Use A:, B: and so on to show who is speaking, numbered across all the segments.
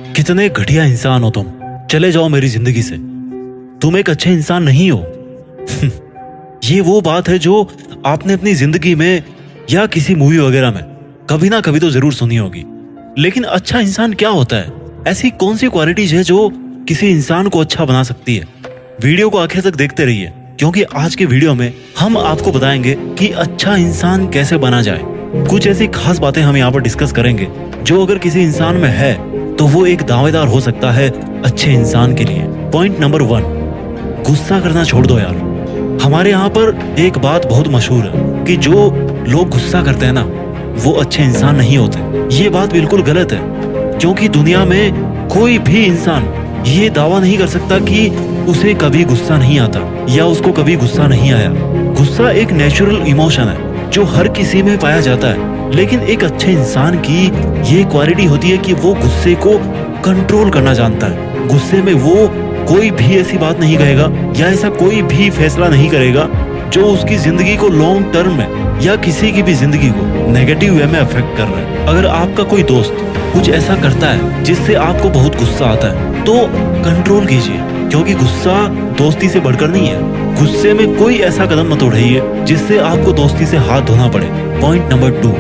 A: कितने घटिया इंसान हो तुम, चले जाओ मेरी जिंदगी से, तुम एक अच्छे इंसान नहीं हो। ये वो बात है जो आपने अपनी जिंदगी में या किसी मूवी वगैरह में कभी ना कभी तो जरूर सुनी होगी। लेकिन अच्छा इंसान क्या होता है? ऐसी कौन सी क्वालिटीज है जो किसी इंसान को अच्छा बना सकती है? वीडियो को आखिर तक देखते रहिए, क्योंकि आज के वीडियो में हम आपको बताएंगे कि अच्छा इंसान कैसे बना जाए। कुछ ऐसी खास बातें हम यहाँ पर डिस्कस करेंगे जो अगर किसी इंसान में है तो वो एक दावेदार हो सकता है अच्छे इंसान के लिए। पॉइंट नंबर 1, गुस्सा करना छोड़ दो यार। हमारे यहाँ पर एक बात बहुत मशहूर है कि जो लोग गुस्सा करते हैं ना, वो अच्छे इंसान नहीं होते। ये बात बिल्कुल गलत है, क्योंकि दुनिया में कोई भी इंसान ये दावा नहीं कर सकता कि उसे कभी गुस्सा नहीं आता या उसको कभी गुस्सा नहीं आया। गुस्सा एक नेचुरल इमोशन है जो हर किसी में पाया जाता है, लेकिन एक अच्छे इंसान की ये क्वालिटी होती है कि वो गुस्से को कंट्रोल करना जानता है। गुस्से में वो कोई भी ऐसी बात नहीं कहेगा या ऐसा कोई भी फैसला नहीं करेगा जो उसकी जिंदगी को लॉन्ग टर्म में या किसी की भी जिंदगी को नेगेटिव वे में अफेक्ट कर रहा है। अगर आपका कोई दोस्त कुछ ऐसा करता है जिससे आपको बहुत गुस्सा आता है तो कंट्रोल कीजिए, क्योंकि गुस्सा दोस्ती से बढ़कर नहीं है। गुस्से में कोई ऐसा कदम मत उठाइए जिससे आपको दोस्ती से हाथ धोना पड़े। पॉइंट नंबर 2,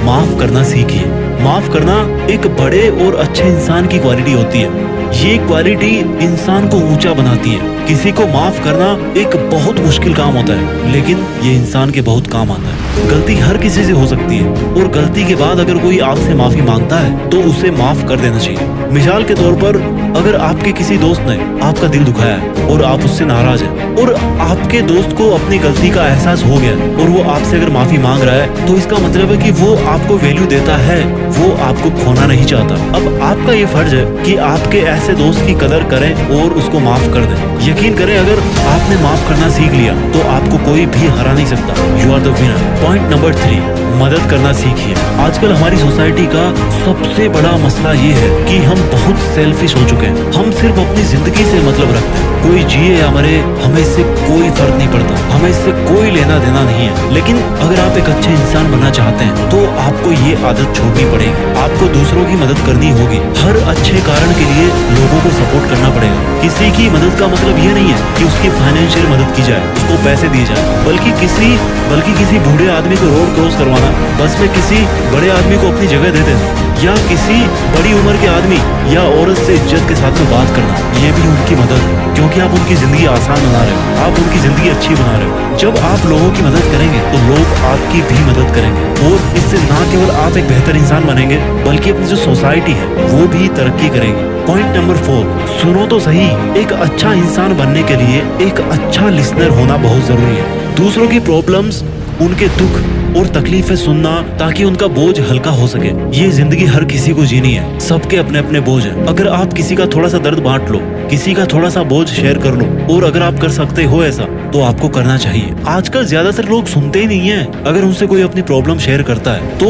A: माफ करना सीखिए। माफ करना एक बड़े और अच्छे इंसान की क्वालिटी होती है। ये क्वालिटी इंसान को ऊंचा बनाती है। किसी को माफ करना एक बहुत मुश्किल काम होता है, लेकिन ये इंसान के बहुत काम आता है। गलती हर किसी से हो सकती है, और गलती के बाद अगर कोई आपसे माफी मांगता है तो उसे माफ कर देना चाहिए। मिसाल के तौर पर, अगर आपके किसी दोस्त ने आपका दिल दुखाया है और आप उससे नाराज हैं और आपके दोस्त को अपनी गलती का एहसास हो गया और वो आपसे अगर माफी मांग रहा है, तो इसका मतलब है कि वो आपको वैल्यू देता है, वो आपको खोना नहीं चाहता। अब आपका ये फर्ज है कि आपके ऐसे दोस्त की कदर करें और उसको माफ कर दें। यकीन करें, अगर आपने माफ करना सीख लिया तो आपको कोई भी हरा नहीं सकता। You are the winner. Point number 3, मदद करना सीखिए। आजकल हमारी सोसाइटी का सबसे बड़ा मसला ये है कि हम बहुत सेल्फिश हो चुके हैं। हम सिर्फ अपनी जिंदगी से मतलब रखते हैं। कोई जिए या मरे, हमें इससे कोई फर्क नहीं पड़ता, हमें इससे कोई लेना देना नहीं है। लेकिन अगर आप एक अच्छे इंसान बनना चाहते हैं तो आपको ये आदत छोड़नी पड़ेगी। आपको दूसरों की मदद करनी होगी। हर अच्छे कारण के लिए लोगों को सपोर्ट करना पड़ेगा। किसी की मदद का मतलब ये नहीं है कि उसकी फाइनेंशियल मदद की जाए, उसको पैसे दिए जाए, बल्कि किसी बूढ़े आदमी को रोड क्रॉस करवाना, बस में किसी बड़े आदमी को अपनी जगह दे देना, या किसी बड़ी उम्र के आदमी या औरत से इज्जत के साथ में बात करना, ये भी उनकी मदद है, क्योंकि आप उनकी जिंदगी आसान बना रहे हो, आप उनकी जिंदगी अच्छी बना रहे हो। जब आप लोगों की मदद करेंगे तो लोग आपकी भी मदद करेंगे, और इससे ना केवल आप एक बेहतर इंसान बनेंगे, बल्कि अपनी जो सोसाइटी है वो भी तरक्की करेगी। पॉइंट नंबर 4, सुनो तो सही। एक अच्छा इंसान बनने के लिए एक अच्छा लिसनर होना बहुत जरूरी है। दूसरों की प्रॉब्लम्स, उनके दुख और तकलीफें सुनना, ताकि उनका बोझ हल्का हो सके। ये जिंदगी हर किसी को जीनी है, सबके अपने अपने बोझ है। अगर आप किसी का थोड़ा सा दर्द बांट लो, किसी का थोड़ा सा बोझ शेयर कर लो, और अगर आप कर सकते हो ऐसा तो आपको करना चाहिए। आजकल ज्यादातर लोग सुनते ही नहीं है। अगर उनसे कोई अपनी प्रॉब्लम शेयर करता है तो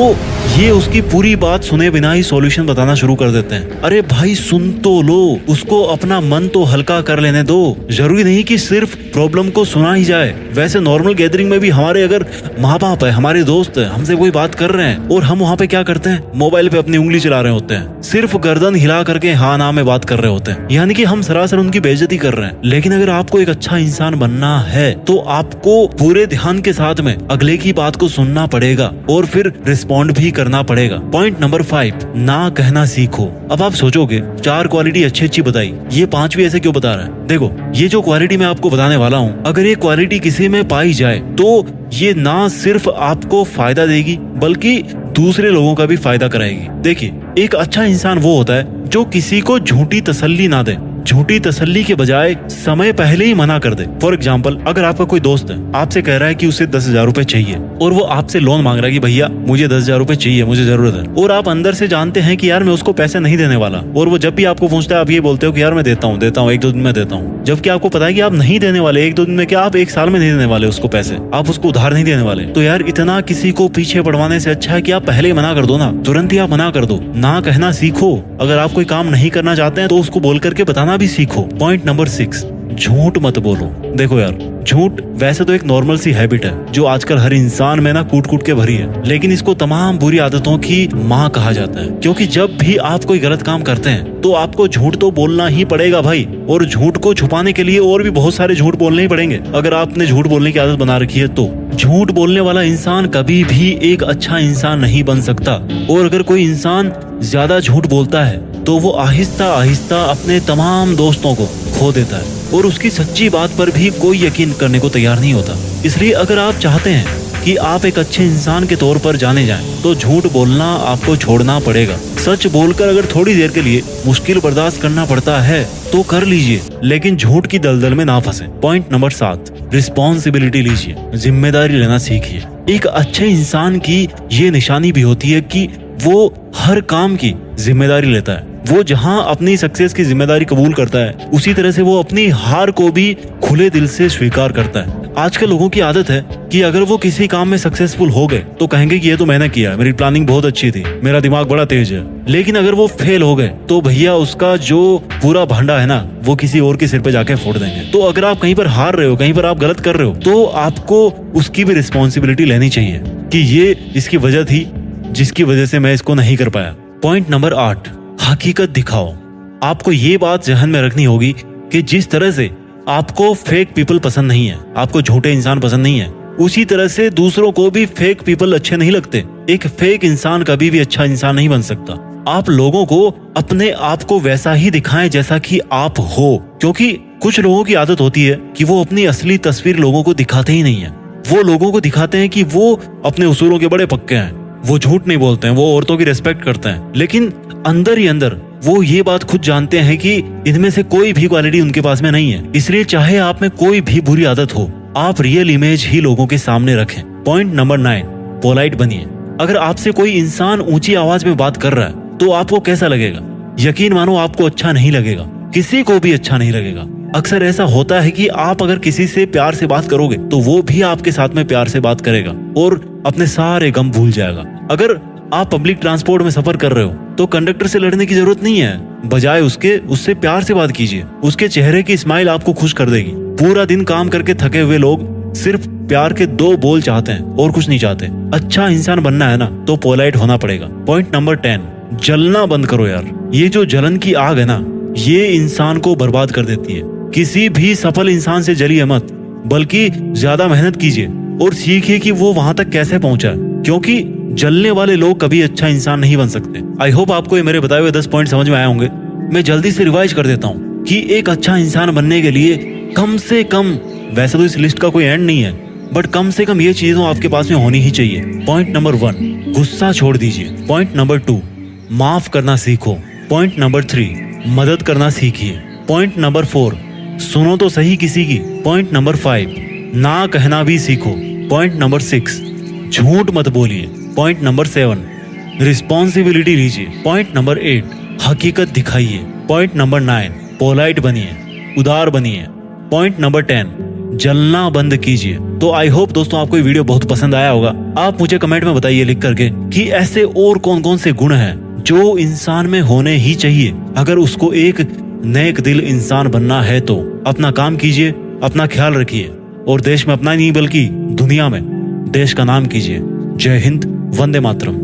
A: ये उसकी पूरी बात सुने बिना ही सॉल्यूशन बताना शुरू कर देते हैं। अरे भाई, सुन तो लो, उसको अपना मन तो हल्का कर लेने दो। जरूरी नहीं कि सिर्फ प्रॉब्लम को सुना ही जाए। वैसे नॉर्मल गैदरिंग में भी हमारे अगर माँ बाप है, हमारे दोस्त है, हमसे कोई बात कर रहे हैं और हम वहाँ पे क्या करते हैं, मोबाइल पे अपनी उंगली चला रहे होते हैं, सिर्फ गर्दन हिला करके हाँ ना में बात कर रहे होते हैं, यानी कि हम सरासर उनकी बेइज्जती कर रहे हैं। लेकिन अगर आपको एक अच्छा इंसान बनना है तो आपको पूरे ध्यान के साथ में अगले की बात को सुनना पड़ेगा और फिर रिस्पॉन्ड भी करना पड़ेगा। पॉइंट नंबर 5, ना कहना सीखो। अब आप सोचोगे 4 क्वालिटी अच्छी बताई, ये 5वीं ऐसे क्यों बता रहा है? देखो, ये जो क्वालिटी मैं आपको बताने वाला हूँ, अगर ये क्वालिटी किसी में पाई जाए तो ये ना सिर्फ आपको फायदा देगी, बल्कि दूसरे लोगों का भी फायदा कराएगी। देखिए, एक अच्छा इंसान वो होता है जो किसी को झूठी तसल्ली ना दे, झूठी तसल्ली के बजाय समय पहले ही मना कर दे। फॉर एग्जाम्पल, अगर आपका कोई दोस्त है, आपसे कह रहा है कि उसे 10,000 रुपए चाहिए और वो आपसे लोन मांग रहा है कि भैया मुझे 10,000 रुपए चाहिए, मुझे जरूरत है, और आप अंदर से जानते हैं कि यार मैं उसको पैसे नहीं देने वाला, और वो जब भी आपको पूछता है आप ये बोलते हो कि यार मैं देता हूँ 1-2 दिन में देता हूँ, जबकि आपको पता है कि आप नहीं देने वाले 1-2 दिन में, क्या आप 1 साल में नहीं देने वाले उसको पैसे, आप उसको उधार नहीं देने वाले। तो यार इतना किसी को पीछे पड़वाने से अच्छा है कि आप पहले ही मना कर दो ना, तुरंत ही आप मना कर दो। ना कहना सीखो। अगर आप कोई काम नहीं करना चाहते हैं तो उसको बोल करके बताना भी सीखो। पॉइंट नंबर 6, झूठ मत बोलो। देखो यार, झूठ वैसे तो एक नॉर्मल सी हैबिट है जो आजकल हर इंसान में ना कूट कूट के भरी है, लेकिन इसको तमाम बुरी आदतों की माँ कहा जाता है। क्योंकि जब भी आप कोई गलत काम करते हैं तो आपको झूठ तो बोलना ही पड़ेगा भाई, और झूठ को छुपाने के लिए और भी बहुत सारे झूठ बोलने ही पड़ेंगे। अगर आपने झूठ बोलने की आदत बना रखी है तो झूठ बोलने वाला इंसान कभी भी एक अच्छा इंसान नहीं बन सकता। और अगर कोई इंसान ज्यादा झूठ बोलता है तो वो आहिस्ता आहिस्ता अपने तमाम दोस्तों को खो देता है और उसकी सच्ची बात पर भी कोई यकीन करने को तैयार नहीं होता। इसलिए अगर आप चाहते हैं कि आप एक अच्छे इंसान के तौर पर जाने जाएं, तो झूठ बोलना आपको छोड़ना पड़ेगा। सच बोलकर अगर थोड़ी देर के लिए मुश्किल बर्दाश्त करना पड़ता है तो कर लीजिए, लेकिन झूठ की दलदल में ना फंसे। पॉइंट नंबर 7, रिस्पॉन्सिबिलिटी लीजिए, जिम्मेदारी लेना सीखिए। एक अच्छे इंसान की ये निशानी भी होती है कि वो हर काम की जिम्मेदारी लेता है। वो जहां अपनी सक्सेस की जिम्मेदारी कबूल करता है, उसी तरह से वो अपनी हार को भी खुले दिल से स्वीकार करता है। आजकल लोगों की आदत है कि अगर वो किसी काम में सक्सेसफुल हो गए तो कहेंगे कि ये तो मैंने किया, मेरी प्लानिंग बहुत अच्छी थी, मेरा दिमाग बड़ा तेज है। लेकिन अगर वो फेल हो गए तो भैया उसका जो पूरा भांडा है ना, वो किसी और के सिर पे जाके फोड़ देंगे। तो अगर आप कहीं पर हार रहे हो, कहीं पर आप गलत कर रहे हो, तो आपको उसकी भी रिस्पॉन्सिबिलिटी लेनी चाहिए कि ये इसकी वजह थी जिसकी वजह से मैं इसको नहीं कर पाया। पॉइंट नंबर 8, हकीकत दिखाओ। आपको ये बात जहन में रखनी होगी कि जिस तरह से आपको फेक पीपल पसंद नहीं है, आपको झूठे इंसान पसंद नहीं है, उसी तरह से दूसरों को भी फेक पीपल अच्छे नहीं लगते। एक फेक इंसान कभी भी अच्छा इंसान नहीं बन सकता। आप लोगों को अपने आप को वैसा ही दिखाएं जैसा कि आप हो, क्योंकि कुछ लोगों की आदत होती है कि वो अपनी असली तस्वीर लोगों को दिखाते ही नहीं है। वो लोगों को दिखाते हैं कि वो अपने उसूलों के बड़े पक्के हैं, वो झूठ नहीं बोलते हैं, वो औरतों की रिस्पेक्ट करते हैं, लेकिन अंदर ही अंदर वो ये बात खुद जानते हैं कि इनमें से कोई भी क्वालिटी उनके पास में नहीं है। इसलिए चाहे आप में कोई भी बुरी आदत हो, आप रियल इमेज ही लोगों के सामने रखें। पॉइंट नंबर 9, पोलाइट बनिए। अगर आपसे कोई इंसान ऊंची आवाज में बात कर रहा है तो आपको कैसा लगेगा? यकीन मानो आपको अच्छा नहीं लगेगा, किसी को भी अच्छा नहीं लगेगा। अक्सर ऐसा होता है कि आप अगर किसी से प्यार से बात करोगे तो वो भी आपके साथ में प्यार से बात करेगा और अपने सारे गम भूल जाएगा। अगर आप पब्लिक ट्रांसपोर्ट में सफर कर रहे हो तो कंडक्टर से लड़ने की जरूरत नहीं है, बजाय उससे प्यार से बात कीजिए। उसके चेहरे की स्माइल आपको खुश कर देगी। पूरा दिन काम करके थके हुए लोग सिर्फ प्यार के 2 बोल चाहते हैं और कुछ नहीं चाहते। अच्छा इंसान बनना है ना तो पोलाइट होना पड़ेगा। पॉइंट नंबर 10, जलना बंद करो यार। ये जो जलन की आग है ना, ये इंसान को बर्बाद कर देती है। किसी भी सफल इंसान से जलिए मत, बल्कि ज्यादा मेहनत कीजिए और सीखिए कि वो वहां तक कैसे पहुंचा, क्योंकि जलने वाले लोग कभी अच्छा इंसान नहीं बन सकते। आई होप आपको ये मेरे बताए हुए 10 पॉइंट समझ में आए होंगे। मैं जल्दी से रिवाइज कर देता हूँ कि एक अच्छा इंसान बनने के लिए कम से कम, वैसे तो इस लिस्ट का कोई एंड नहीं है, बट कम से कम ये चीजें आपके पास में होनी ही चाहिए। पॉइंट नंबर 1, गुस्सा छोड़ दीजिए। पॉइंट नंबर 2, माफ करना सीखो। पॉइंट नंबर 3, मदद करना सीखिए। पॉइंट नंबर 4, सुनो तो सही किसी की। पॉइंट नंबर 5, ना कहना भी सीखो। पॉइंट नंबर 6, झूठ मत बोलिए। पॉइंट नंबर 7, रिस्पॉन्सिबिलिटी लीजिए। पॉइंट नंबर 8, हकीकत दिखाइए। पॉइंट नंबर 9, पोलाइट बनिए, उदार बनिए। पॉइंट नंबर 10, जलना बंद कीजिए। तो आई होप दोस्तों आपको ये वीडियो बहुत पसंद आया होगा। आप मुझे कमेंट में बताइए लिख करके कि ऐसे और कौन कौन से गुण हैं जो इंसान में होने ही चाहिए अगर उसको एक नेक दिल इंसान बनना है। तो अपना काम कीजिए, अपना ख्याल रखिए और देश में अपना नहीं बल्कि दुनिया में देश का नाम कीजिए। जय हिंद, वंदे मातरम।